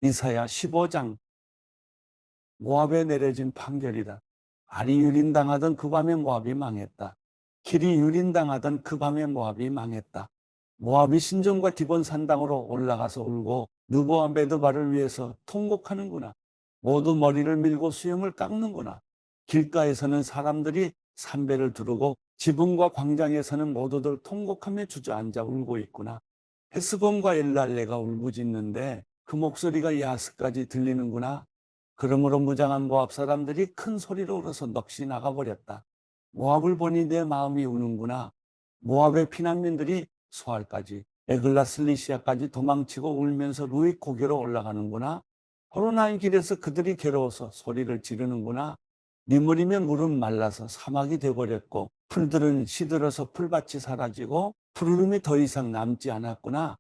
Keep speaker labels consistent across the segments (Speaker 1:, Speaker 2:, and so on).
Speaker 1: 이사야 15장. 모압에 내려진 판결이다. 알이 유린당하던 그 밤에 모압이 망했다. 길이 유린당하던 그 밤에 모압이 망했다. 모압이 신전과 디본 산당으로 올라가서 울고 느보와 메드바를 위해서 통곡하는구나. 모두 머리를 밀고 수염을 깎는구나. 길가에서는 사람들이 삼배를 두르고 지붕과 광장에서는 모두들 통곡하며 주저앉아 울고 있구나. 헤스본과 엘랄레가 울부짖는데 그 목소리가 야스까지 들리는구나. 그러므로 무장한 모압 사람들이 큰 소리로 울어서 넋이 나가버렸다. 모압을 보니 내 마음이 우는구나. 모압의 피난민들이 소알까지 에글라슬리시아까지 도망치고 울면서 루익 고개로 올라가는구나. 호로나인 길에서 그들이 괴로워서 소리를 지르는구나. 니물이면 물은 말라서 사막이 되어버렸고 풀들은 시들어서 풀밭이 사라지고 푸르름이 더 이상 남지 않았구나.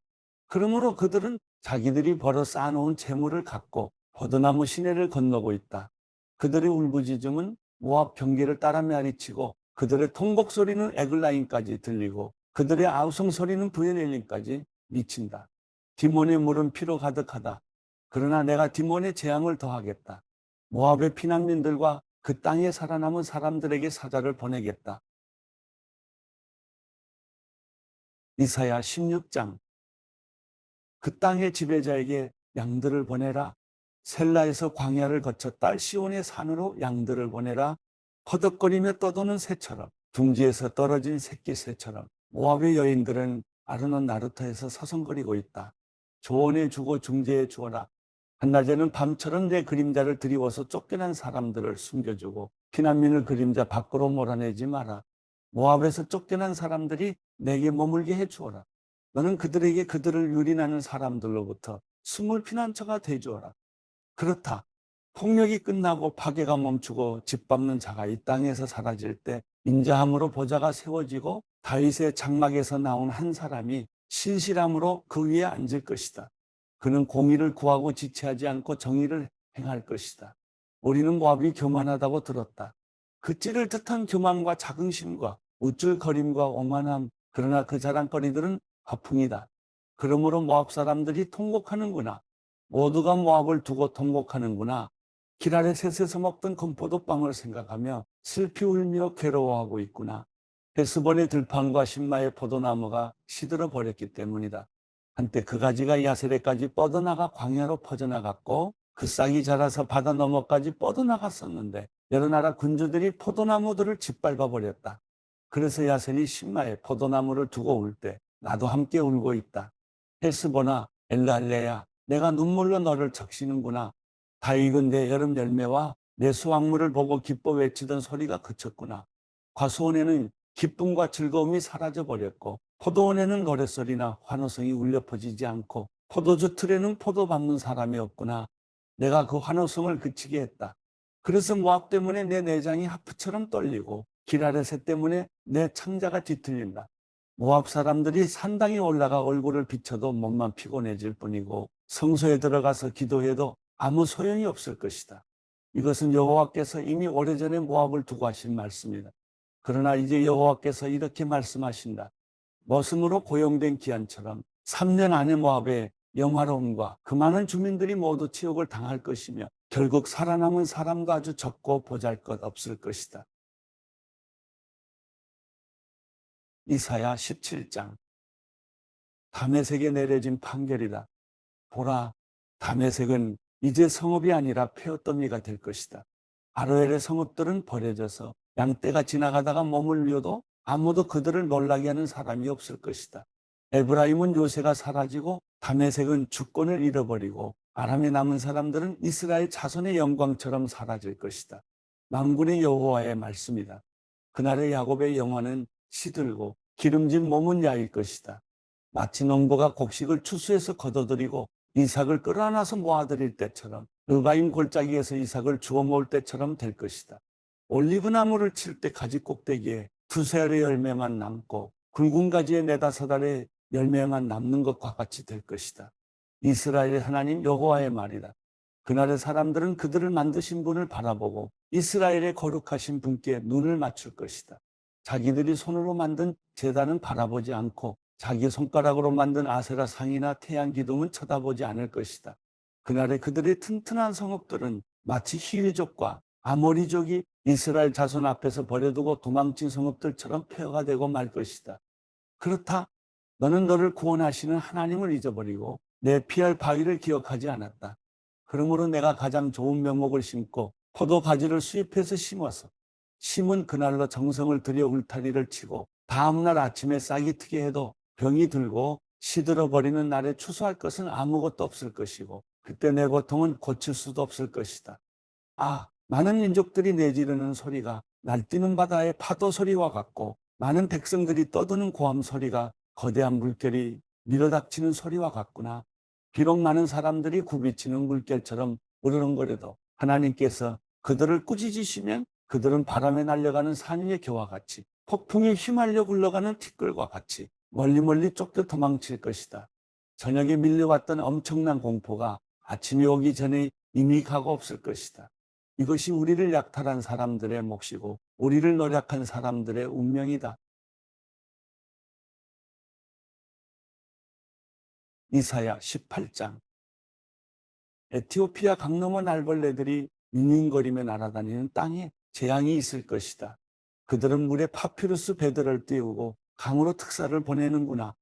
Speaker 1: 그러므로 그들은 자기들이 벌어 쌓아놓은 재물을 갖고 포도나무 시내를 건너고 있다. 그들의 울부짖음은 모압 경계를 따라 메아리치고 그들의 통곡 소리는 에글라임까지 들리고 그들의 아우성 소리는 브에넬림까지 미친다. 디몬의 물은 피로 가득하다. 그러나 내가 디몬의 재앙을 더하겠다. 모압의 피난민들과 그 땅에 살아남은 사람들에게 사자를 보내겠다. 이사야 16장. 그 땅의 지배자에게 양들을 보내라. 셀라에서 광야를 거쳐 딸 시온의 산으로 양들을 보내라. 허덕거리며 떠도는 새처럼 둥지에서 떨어진 새끼 새처럼 모압의 여인들은 아르논 나루터에서 서성거리고 있다. 조언해 주고 중재해 주어라. 한낮에는 밤처럼 내 그림자를 드리워서 쫓겨난 사람들을 숨겨주고 피난민을 그림자 밖으로 몰아내지 마라. 모압에서 쫓겨난 사람들이 내게 머물게 해 주어라. 너는 그들에게 그들을 유린하는 사람들로부터 숨을 피난처가 돼 주어라. 그렇다. 폭력이 끝나고 파괴가 멈추고 짓밟는 자가 이 땅에서 사라질 때 인자함으로 보좌가 세워지고 다윗의 장막에서 나온 한 사람이 신실함으로 그 위에 앉을 것이다. 그는 공의를 구하고 지체하지 않고 정의를 행할 것이다. 우리는 모압이 교만하다고 들었다. 그 찌를 듯한 교만과 자긍심과 우쭐거림과 오만함, 그러나 그 자랑거리들은 허풍이다. 그러므로 모압 사람들이 통곡하는구나. 모두가 모압을 두고 통곡하는구나. 길 아래 셋에서 먹던 건포도빵을 생각하며 슬피 울며 괴로워하고 있구나. 헤스본의 들판과 신마의 포도나무가 시들어 버렸기 때문이다. 한때 그 가지가 야세레까지 뻗어나가 광야로 퍼져나갔고 그 싹이 자라서 바다 너머까지 뻗어나갔었는데 여러 나라 군주들이 포도나무들을 짓밟아 버렸다. 그래서 야셀이 신마에 포도나무를 두고 울 때 나도 함께 울고 있다. 헤스본아, 엘랄레야, 내가 눈물로 너를 적시는구나. 다 익은 내 여름 열매와 내 수확물을 보고 기뻐 외치던 소리가 그쳤구나. 과수원에는 기쁨과 즐거움이 사라져 버렸고 포도원에는 노랫소리나 환호성이 울려 퍼지지 않고 포도주 틀에는 포도 밟는 사람이 없구나. 내가 그 환호성을 그치게 했다. 그래서 모압 때문에 내 내장이 하프처럼 떨리고 길 아래 새 때문에 내 창자가 뒤틀린다. 모압 사람들이 산당에 올라가 얼굴을 비춰도 몸만 피곤해질 뿐이고 성소에 들어가서 기도해도 아무 소용이 없을 것이다. 이것은 여호와께서 이미 오래전에 모압을 두고 하신 말씀이다. 그러나 이제 여호와께서 이렇게 말씀하신다. 머슴으로 고용된 기한처럼 3년 안에 모압의 영화로움과 그 많은 주민들이 모두 치욕을 당할 것이며 결국 살아남은 사람도 아주 적고 보잘것없을 것이다. 이사야 17장. 다메섹에 내려진 판결이다. 보라, 다메섹은 이제 성읍이 아니라 폐허더미가 될 것이다. 아로엘의 성읍들은 버려져서 양떼가 지나가다가 머물려도 아무도 그들을 놀라게 하는 사람이 없을 것이다. 에브라임은 요새가 사라지고 다메섹은 주권을 잃어버리고 아람에 남은 사람들은 이스라엘 자손의 영광처럼 사라질 것이다. 만군의 여호와의 말씀이다. 그날의 야곱의 영혼은 시들고 기름진 몸은 야일 것이다. 마치 농부가 곡식을 추수해서 걷어들이고 이삭을 끌어안아서 모아들일 때처럼 르바임 골짜기에서 이삭을 주워 모을 때처럼 될 것이다. 올리브 나무를 칠 때 가지 꼭대기에 두세 알의 열매만 남고 굵은 가지에 네다섯 알의 열매만 남는 것과 같이 될 것이다. 이스라엘의 하나님 여호와의 말이다. 그날의 사람들은 그들을 만드신 분을 바라보고 이스라엘의 거룩하신 분께 눈을 맞출 것이다. 자기들이 손으로 만든 제단은 바라보지 않고 자기 손가락으로 만든 아세라 상이나 태양 기둥은 쳐다보지 않을 것이다. 그날의 그들의 튼튼한 성읍들은 마치 히위족과 아모리족이 이스라엘 자손 앞에서 버려두고 도망친 성읍들처럼 폐허가 되고 말 것이다. 그렇다. 너는 너를 구원하시는 하나님을 잊어버리고 내 피할 바위를 기억하지 않았다. 그러므로 내가 가장 좋은 묘목을 심고 포도 가지를 수입해서 심어서 심은 그날로 정성을 들여 울타리를 치고 다음날 아침에 싹이 트게 해도 병이 들고 시들어 버리는 날에 추수할 것은 아무것도 없을 것이고 그때 내 고통은 고칠 수도 없을 것이다. 아, 많은 민족들이 내지르는 소리가 날뛰는 바다의 파도 소리와 같고 많은 백성들이 떠드는 고함 소리가 거대한 물결이 밀어닥치는 소리와 같구나. 비록 많은 사람들이 굽이치는 물결처럼 우르렁거려도 하나님께서 그들을 꾸짖으시면 그들은 바람에 날려가는 산 위의 겨와 같이 폭풍에 휘말려 굴러가는 티끌과 같이 멀리 멀리 쫓겨 도망칠 것이다. 저녁에 밀려왔던 엄청난 공포가 아침이 오기 전에 이미 가고 없을 것이다. 이것이 우리를 약탈한 사람들의 몫이고 우리를 노력한 사람들의 운명이다. 이사야 18장. 에티오피아 강 너머 날벌레들이 윙윙거리며 날아다니는 땅에 재앙이 있을 것이다. 그들은 물에 파피루스 배들을 띄우고 강으로 특사를 보내는구나.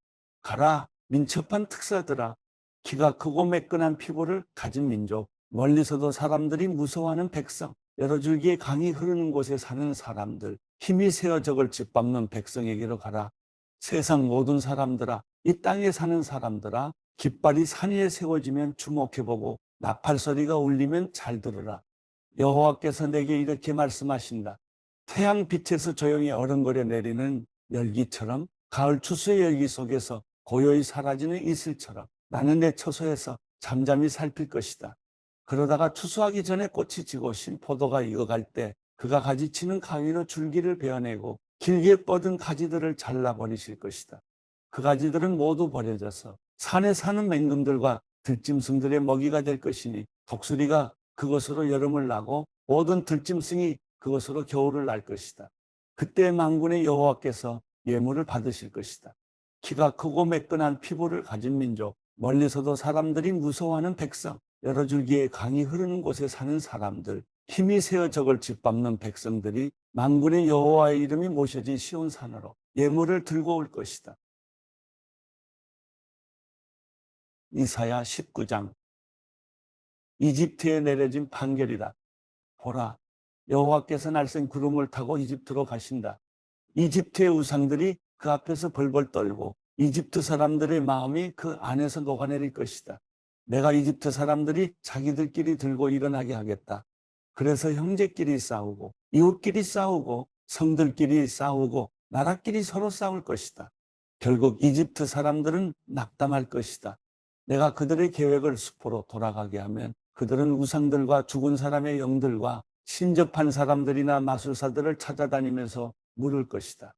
Speaker 1: 가라, 민첩한 특사들아. 키가 크고 매끈한 피부를 가진 민족, 멀리서도 사람들이 무서워하는 백성, 여러 줄기의 강이 흐르는 곳에 사는 사람들, 힘이 세어 적을 짓밟는 백성에게로 가라. 세상 모든 사람들아, 이 땅에 사는 사람들아, 깃발이 산 위에 세워지면 주목해보고 나팔 소리가 울리면 잘 들으라. 여호와께서 내게 이렇게 말씀하신다. 태양 빛에서 조용히 어른거려 내리는 열기처럼 가을 추수의 열기 속에서 고요히 사라지는 이슬처럼 나는 내 처소에서 잠잠히 살필 것이다. 그러다가 추수하기 전에 꽃이 지고 신 포도가 익어갈 때 그가 가지치는 가위로 줄기를 베어내고 길게 뻗은 가지들을 잘라버리실 것이다. 그 가지들은 모두 버려져서 산에 사는 맹금들과 들짐승들의 먹이가 될 것이니 독수리가 그것으로 여름을 나고 모든 들짐승이 그것으로 겨울을 날 것이다. 그때 만군의 여호와께서 예물을 받으실 것이다. 키가 크고 매끈한 피부를 가진 민족, 멀리서도 사람들이 무서워하는 백성, 여러 줄기의 강이 흐르는 곳에 사는 사람들, 힘이 세어 적을 짓밟는 백성들이 만군의 여호와의 이름이 모셔진 시온산으로 예물을 들고 올 것이다. 이사야 19장. 이집트에 내려진 판결이다. 보라, 여호와께서 날쌘 구름을 타고 이집트로 가신다. 이집트의 우상들이 그 앞에서 벌벌 떨고 이집트 사람들의 마음이 그 안에서 녹아내릴 것이다. 내가 이집트 사람들이 자기들끼리 들고 일어나게 하겠다. 그래서 형제끼리 싸우고 이웃끼리 싸우고 성들끼리 싸우고 나라끼리 서로 싸울 것이다. 결국 이집트 사람들은 낙담할 것이다. 내가 그들의 계획을 수포로 돌아가게 하면 그들은 우상들과 죽은 사람의 영들과 신접한 사람들이나 마술사들을 찾아다니면서 물을 것이다.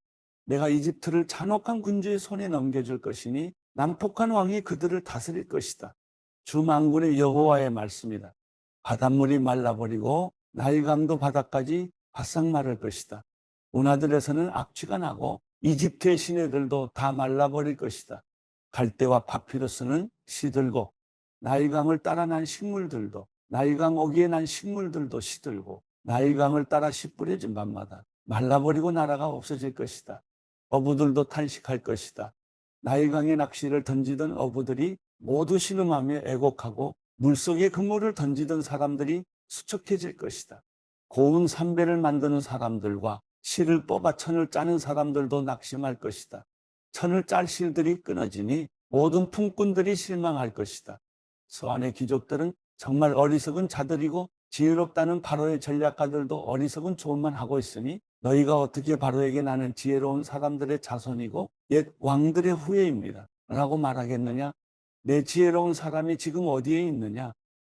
Speaker 1: 내가 이집트를 잔혹한 군주의 손에 넘겨줄 것이니 난폭한 왕이 그들을 다스릴 것이다. 주 만군의 여호와의 말씀이다. 바닷물이 말라버리고 나일강도 바다까지 바싹 마를 것이다. 운하들에서는 악취가 나고 이집트의 시내들도 다 말라버릴 것이다. 갈대와 파피루스는 시들고 나일강을 따라 난 식물들도 나일강 오기에 난 식물들도 시들고 나일강을 따라 씨 뿌려진 밤마다 말라버리고 나라가 없어질 것이다. 어부들도 탄식할 것이다. 나일강에 낚시를 던지던 어부들이 모두 신음하며 애곡하고 물속에 그물을 던지던 사람들이 수척해질 것이다. 고운 삼배를 만드는 사람들과 실을 뽑아 천을 짜는 사람들도 낙심할 것이다. 천을 짤 실들이 끊어지니 모든 품꾼들이 실망할 것이다. 서안의 귀족들은 정말 어리석은 자들이고 지혜롭다는 바로의 전략가들도 어리석은 조언만 하고 있으니 너희가 어떻게 바로에게 나는 지혜로운 사람들의 자손이고 옛 왕들의 후예입니다 라고 말하겠느냐? 내 지혜로운 사람이 지금 어디에 있느냐?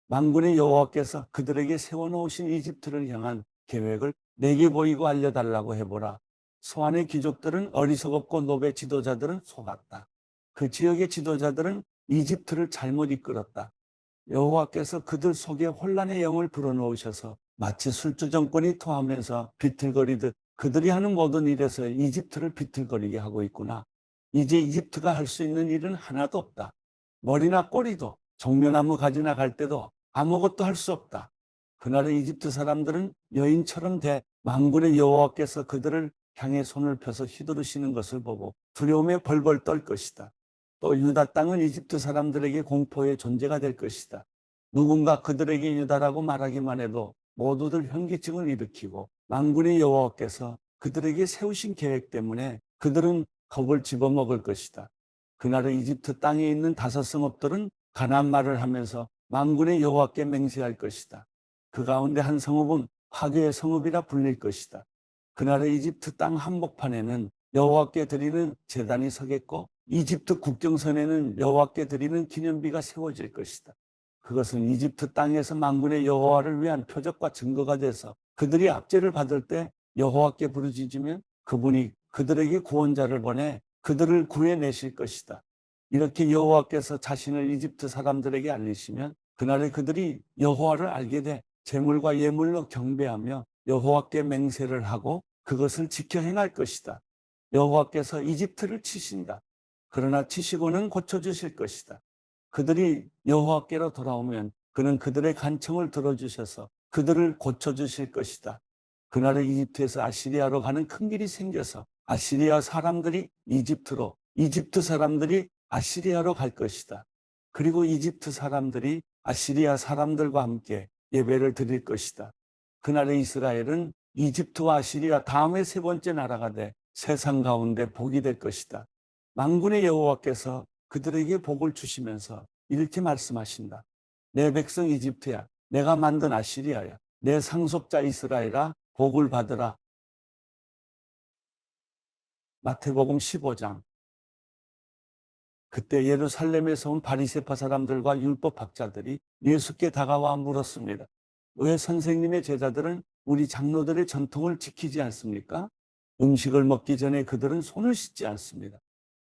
Speaker 1: 만군의 여호와께서 그들에게 세워놓으신 이집트를 향한 계획을 내게 보이고 알려달라고 해보라. 소안의 귀족들은 어리석었고 노베 지도자들은 속았다. 그 지역의 지도자들은 이집트를 잘못 이끌었다. 여호와께서 그들 속에 혼란의 영을 불어넣으셔서 마치 술주 정권이 토하면서 비틀거리듯 그들이 하는 모든 일에서 이집트를 비틀거리게 하고 있구나. 이제 이집트가 할 수 있는 일은 하나도 없다. 머리나 꼬리도 종려나무 가지나 갈 때도 아무것도 할 수 없다. 그날의 이집트 사람들은 여인처럼 만군의 여호와께서 그들을 향해 손을 펴서 휘두르시는 것을 보고 두려움에 벌벌 떨 것이다. 또 유다 땅은 이집트 사람들에게 공포의 존재가 될 것이다. 누군가 그들에게 유다라고 말하기만 해도 모두들 현기증을 일으키고 만군의 여호와께서 그들에게 세우신 계획 때문에 그들은 겁을 집어먹을 것이다. 그날의 이집트 땅에 있는 5성읍들은 가나안 말을 하면서 만군의 여호와께 맹세할 것이다. 그 가운데 한 성읍은 화교의 성읍이라 불릴 것이다. 그날의 이집트 땅 한복판에는 여호와께 드리는 제단이 서겠고 이집트 국경선에는 여호와께 드리는 기념비가 세워질 것이다. 그것은 이집트 땅에서 만군의 여호와를 위한 표적과 증거가 돼서 그들이 압제를 받을 때 여호와께 부르짖으면 그분이 그들에게 구원자를 보내 그들을 구해내실 것이다. 이렇게 여호와께서 자신을 이집트 사람들에게 알리시면 그날에 그들이 여호와를 알게 돼 제물과 예물로 경배하며 여호와께 맹세를 하고 그것을 지켜 행할 것이다. 여호와께서 이집트를 치신다. 그러나 치시고는 고쳐주실 것이다. 그들이 여호와께로 돌아오면 그는 그들의 간청을 들어주셔서 그들을 고쳐주실 것이다. 그날에 이집트에서 아시리아로 가는 큰 길이 생겨서 아시리아 사람들이 이집트로, 이집트 사람들이 아시리아로 갈 것이다. 그리고 이집트 사람들이 아시리아 사람들과 함께 예배를 드릴 것이다. 그날의 이스라엘은 이집트와 아시리아 다음에 3번째 나라가 돼 세상 가운데 복이 될 것이다. 만군의 여호와께서 그들에게 복을 주시면서 이렇게 말씀하신다. 내 백성 이집트야, 내가 만든 아시리아야, 내 상속자 이스라엘아, 복을 받으라. 마태복음 15장. 그때 예루살렘에서 온 바리새파 사람들과 율법 학자들이 예수께 다가와 물었습니다. 왜 선생님의 제자들은 우리 장로들의 전통을 지키지 않습니까? 음식을 먹기 전에 그들은 손을 씻지 않습니다.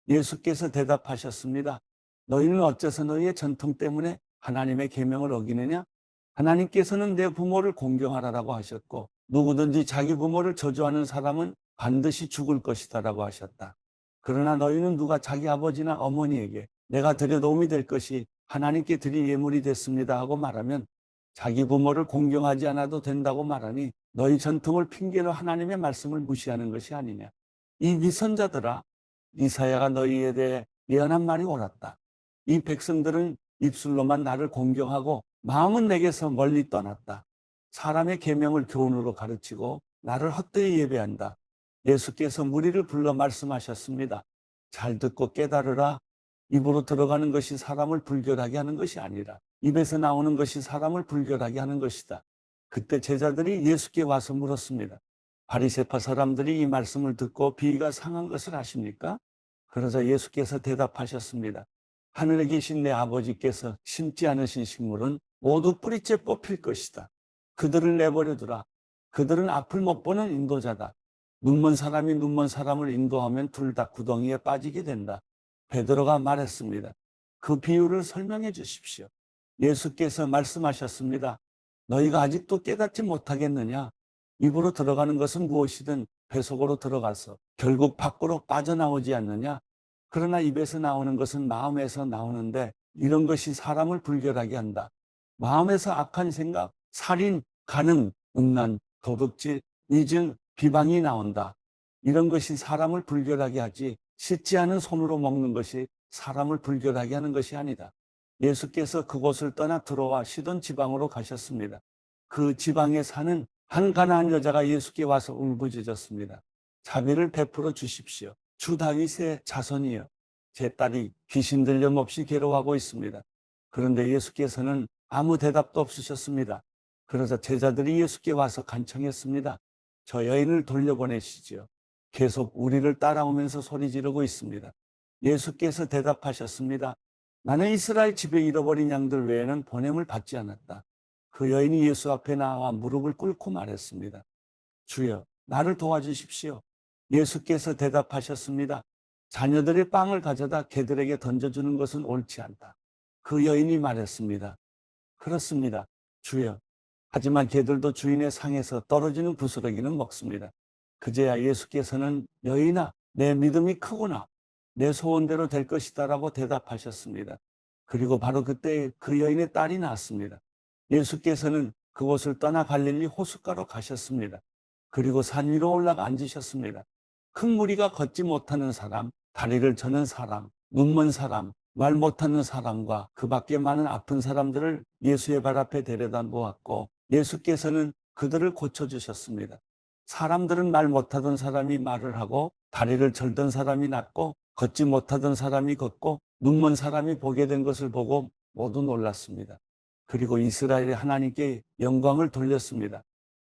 Speaker 1: 예수께서 대답하셨습니다. 너희는 어째서 너희의 전통 때문에 하나님의 계명을 어기느냐? 하나님께서는 내 부모를 공경하라라고 하셨고 누구든지 자기 부모를 저주하는 사람은 반드시 죽을 것이다라고 하셨다. 그러나 너희는 누가 자기 아버지나 어머니에게 내가 드려 도움이 될 것이 하나님께 드릴 예물이 됐습니다 하고 말하면 자기 부모를 공경하지 않아도 된다고 말하니 너희 전통을 핑계로 하나님의 말씀을 무시하는 것이 아니냐. 이 미선자들아, 이사야가 너희에 대해 예언한 말이 옳았다. 이 백성들은 입술로만 나를 공경하고 마음은 내게서 멀리 떠났다. 사람의 계명을 교훈으로 가르치고 나를 헛되이 예배한다. 예수께서 무리를 불러 말씀하셨습니다. 잘 듣고 깨달으라. 입으로 들어가는 것이 사람을 불결하게 하는 것이 아니라 입에서 나오는 것이 사람을 불결하게 하는 것이다. 그때 제자들이 예수께 와서 물었습니다. 바리새파 사람들이 이 말씀을 듣고 비위가 상한 것을 아십니까? 그러자 예수께서 대답하셨습니다. 하늘에 계신 내 아버지께서 심지 않으신 식물은 모두 뿌리째 뽑힐 것이다. 그들을 내버려 두라. 그들은 앞을 못 보는 인도자다. 눈먼 사람이 눈먼 사람을 인도하면 둘 다 구덩이에 빠지게 된다. 베드로가 말했습니다. 그 비유를 설명해 주십시오. 예수께서 말씀하셨습니다. 너희가 아직도 깨닫지 못하겠느냐? 입으로 들어가는 것은 무엇이든 배 속으로 들어가서 결국 밖으로 빠져나오지 않느냐? 그러나 입에서 나오는 것은 마음에서 나오는데 이런 것이 사람을 불결하게 한다. 마음에서 악한 생각, 살인, 간음, 음란, 도둑질, 이증, 비방이 나온다. 이런 것이 사람을 불결하게 하지 씻지 않은 손으로 먹는 것이 사람을 불결하게 하는 것이 아니다. 예수께서 그곳을 떠나 들어와 시돈 지방으로 가셨습니다. 그 지방에 사는 한 가나안 여자가 예수께 와서 울부짖었습니다. 자비를 베풀어 주십시오. 주 다윗의 자손이여, 제 딸이 귀신 들림 없이 괴로워하고 있습니다. 그런데 예수께서는 아무 대답도 없으셨습니다. 그러자 제자들이 예수께 와서 간청했습니다. 저 여인을 돌려보내시지요. 계속 우리를 따라오면서 소리 지르고 있습니다. 예수께서 대답하셨습니다. 나는 이스라엘 집에 잃어버린 양들 외에는 보냄을 받지 않았다. 그 여인이 예수 앞에 나와 무릎을 꿇고 말했습니다. 주여, 나를 도와주십시오. 예수께서 대답하셨습니다. 자녀들의 빵을 가져다 개들에게 던져주는 것은 옳지 않다. 그 여인이 말했습니다. 그렇습니다, 주여. 하지만 개들도 주인의 상에서 떨어지는 부스러기는 먹습니다. 그제야 예수께서는 여인아, 내 믿음이 크구나. 내 소원대로 될 것이다 라고 대답하셨습니다. 그리고 바로 그때 그 여인의 딸이 낳았습니다. 예수께서는 그곳을 떠나 갈릴리 호숫가로 가셨습니다. 그리고 산 위로 올라가 앉으셨습니다. 큰 무리가 걷지 못하는 사람, 다리를 저는 사람, 눈먼 사람, 말 못하는 사람과 그 밖에 많은 아픈 사람들을 예수의 발 앞에 데려다 놓았고 예수께서는 그들을 고쳐주셨습니다. 사람들은 말 못하던 사람이 말을 하고 다리를 절던 사람이 낫고 걷지 못하던 사람이 걷고 눈먼 사람이 보게 된 것을 보고 모두 놀랐습니다. 그리고 이스라엘의 하나님께 영광을 돌렸습니다.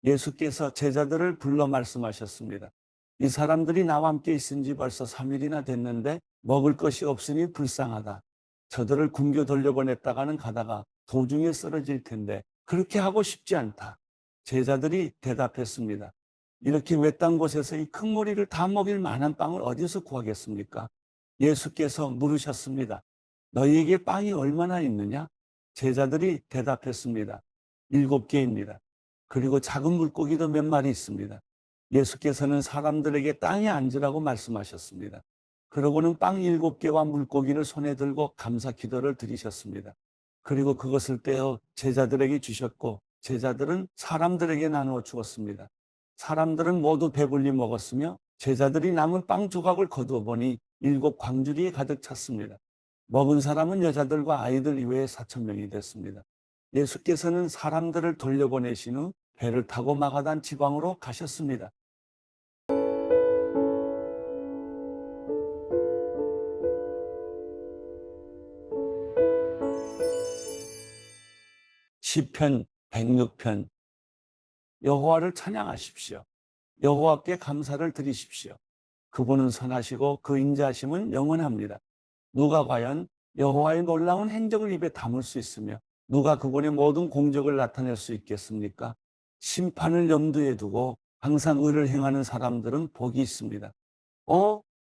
Speaker 1: 예수께서 제자들을 불러 말씀하셨습니다. 이 사람들이 나와 함께 있은 지 벌써 3일이나 됐는데 먹을 것이 없으니 불쌍하다. 저들을 굶겨 돌려보냈다가는 가다가 도중에 쓰러질 텐데 그렇게 하고 싶지 않다. 제자들이 대답했습니다. 이렇게 외딴 곳에서 이 큰 무리를 다 먹일 만한 빵을 어디서 구하겠습니까? 예수께서 물으셨습니다. 너희에게 빵이 얼마나 있느냐? 제자들이 대답했습니다. 7개입니다. 그리고 작은 물고기도 몇 마리 있습니다. 예수께서는 사람들에게 땅에 앉으라고 말씀하셨습니다. 그러고는 빵 7개와 물고기를 손에 들고 감사 기도를 드리셨습니다. 그리고 그것을 떼어 제자들에게 주셨고 제자들은 사람들에게 나누어 주었습니다. 사람들은 모두 배불리 먹었으며 제자들이 남은 빵 조각을 거두어 보니 7광주리에 가득 찼습니다. 먹은 사람은 여자들과 아이들 이외에 4,000명이 됐습니다. 예수께서는 사람들을 돌려보내신 후 배를 타고 마가단 지방으로 가셨습니다. 시편 106편. 여호와를 찬양하십시오. 여호와께 감사를 드리십시오. 그분은 선하시고 그 인자하심은 영원합니다. 누가 과연 여호와의 놀라운 행적을 입에 담을 수 있으며 누가 그분의 모든 공적을 나타낼 수 있겠습니까? 심판을 염두에 두고 항상 의를 행하는 사람들은 복이 있습니다.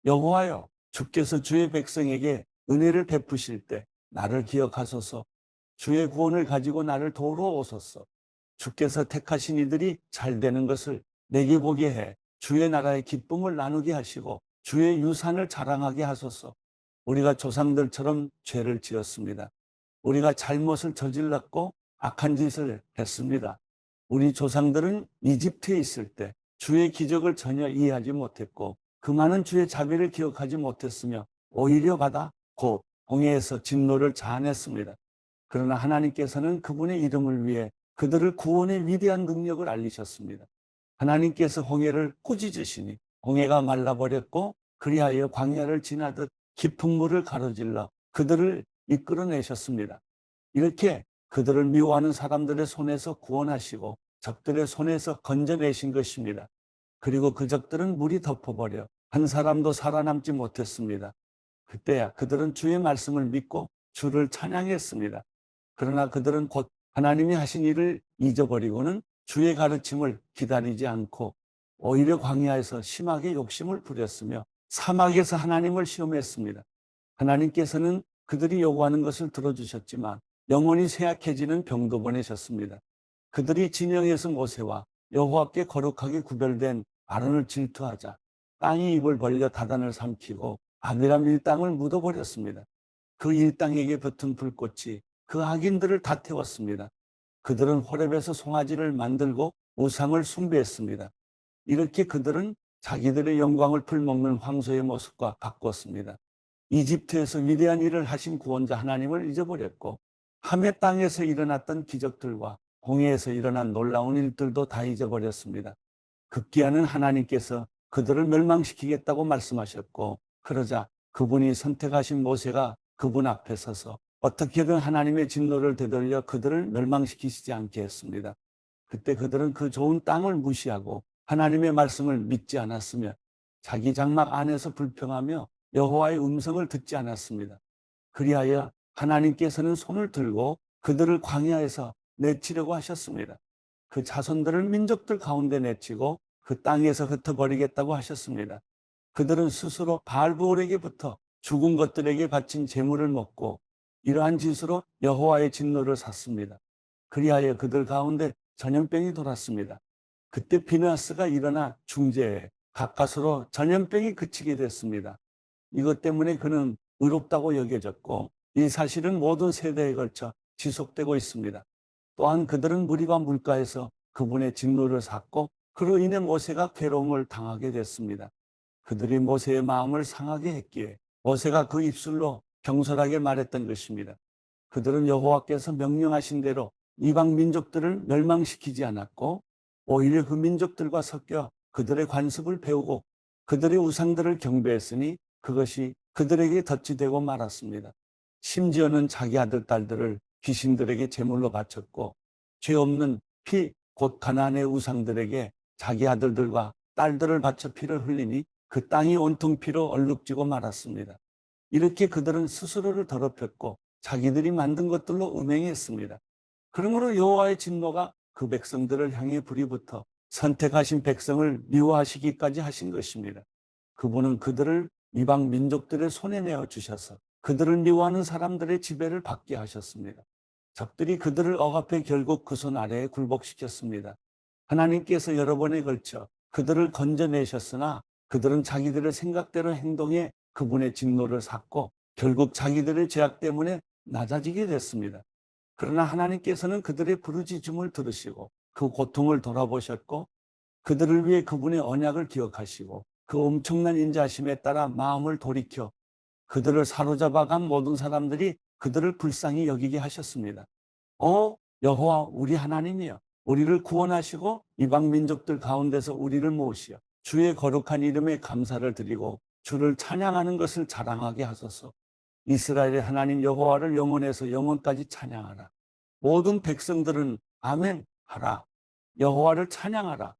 Speaker 1: 여호와여, 주께서 주의 백성에게 은혜를 베푸실 때 나를 기억하소서. 주의 구원을 가지고 나를 도우러 오소서. 주께서 택하신 이들이 잘 되는 것을 내게 보게 해 주의 나라의 기쁨을 나누게 하시고 주의 유산을 자랑하게 하소서. 우리가 조상들처럼 죄를 지었습니다. 우리가 잘못을 저질렀고 악한 짓을 했습니다. 우리 조상들은 이집트에 있을 때 주의 기적을 전혀 이해하지 못했고 그 많은 주의 자비를 기억하지 못했으며 오히려 받아 곧 홍해에서 진노를 자아냈습니다. 그러나 하나님께서는 그분의 이름을 위해 그들을 구원의 위대한 능력을 알리셨습니다. 하나님께서 홍해를 꾸짖으시니 홍해가 말라버렸고 그리하여 광야를 지나듯 깊은 물을 가로질러 그들을 이끌어내셨습니다. 이렇게 그들을 미워하는 사람들의 손에서 구원하시고 적들의 손에서 건져내신 것입니다. 그리고 그 적들은 물이 덮어버려 한 사람도 살아남지 못했습니다. 그때야 그들은 주의 말씀을 믿고 주를 찬양했습니다. 그러나 그들은 곧 하나님이 하신 일을 잊어버리고는 주의 가르침을 기다리지 않고 오히려 광야에서 심하게 욕심을 부렸으며 사막에서 하나님을 시험했습니다. 하나님께서는 그들이 요구하는 것을 들어주셨지만 영혼이 쇠약해지는 병도 보내셨습니다. 그들이 진영에서 모세와 여호와께 거룩하게 구별된 아론을 질투하자 땅이 입을 벌려 다단을 삼키고 아비람 일당을 묻어버렸습니다. 그 일당에게 붙은 불꽃이 그 악인들을 다 태웠습니다. 그들은 호렙에서 송아지를 만들고 우상을 숭배했습니다. 이렇게 그들은 자기들의 영광을 풀먹는 황소의 모습과 바꿨습니다. 이집트에서 위대한 일을 하신 구원자 하나님을 잊어버렸고 함의 땅에서 일어났던 기적들과 홍해에서 일어난 놀라운 일들도 다 잊어버렸습니다. 급기야는 하나님께서 그들을 멸망시키겠다고 말씀하셨고 그러자 그분이 선택하신 모세가 그분 앞에 서서 어떻게든 하나님의 진노를 되돌려 그들을 멸망시키시지 않게 했습니다. 그때 그들은 그 좋은 땅을 무시하고 하나님의 말씀을 믿지 않았으며 자기 장막 안에서 불평하며 여호와의 음성을 듣지 않았습니다. 그리하여 하나님께서는 손을 들고 그들을 광야에서 내치려고 하셨습니다. 그 자손들을 민족들 가운데 내치고 그 땅에서 흩어버리겠다고 하셨습니다. 그들은 스스로 바알브올에게부터 죽은 것들에게 바친 재물을 먹고 이러한 짓으로 여호와의 진노를 샀습니다. 그리하여 그들 가운데 전염병이 돌았습니다. 그때 비느하스가 일어나 중재해 가까스로 전염병이 그치게 됐습니다. 이것 때문에 그는 의롭다고 여겨졌고 이 사실은 모든 세대에 걸쳐 지속되고 있습니다. 또한 그들은 무리와 물가에서 그분의 진노를 샀고 그로 인해 모세가 괴로움을 당하게 됐습니다. 그들이 모세의 마음을 상하게 했기에 모세가 그 입술로 경솔하게 말했던 것입니다. 그들은 여호와께서 명령하신 대로 이방 민족들을 멸망시키지 않았고 오히려 그 민족들과 섞여 그들의 관습을 배우고 그들의 우상들을 경배했으니 그것이 그들에게 덫이 되고 말았습니다. 심지어는 자기 아들 딸들을 귀신들에게 제물로 바쳤고 죄 없는 피 곧 가나안의 우상들에게 자기 아들들과 딸들을 바쳐 피를 흘리니 그 땅이 온통 피로 얼룩지고 말았습니다. 이렇게 그들은 스스로를 더럽혔고 자기들이 만든 것들로 음행했습니다. 그러므로 여호와의 진노가 그 백성들을 향해 불이 붙어 선택하신 백성을 미워하시기까지 하신 것입니다. 그분은 그들을 이방 민족들의 손에 내어 주셔서 그들을 미워하는 사람들의 지배를 받게 하셨습니다. 적들이 그들을 억압해 결국 그 손 아래에 굴복시켰습니다. 하나님께서 여러 번에 걸쳐 그들을 건져내셨으나 그들은 자기들의 생각대로 행동해 그분의 진노를 샀고 결국 자기들의 죄악 때문에 낮아지게 됐습니다. 그러나 하나님께서는 그들의 부르짖음을 들으시고 그 고통을 돌아보셨고 그들을 위해 그분의 언약을 기억하시고 그 엄청난 인자하심에 따라 마음을 돌이켜 그들을 사로잡아간 모든 사람들이 그들을 불쌍히 여기게 하셨습니다. 여호와 우리 하나님이여, 우리를 구원하시고 이방 민족들 가운데서 우리를 모으시어 주의 거룩한 이름에 감사를 드리고 주를 찬양하는 것을 자랑하게 하소서. 이스라엘의 하나님 여호와를 영원에서 영원까지 찬양하라. 모든 백성들은 아멘 하라. 여호와를 찬양하라.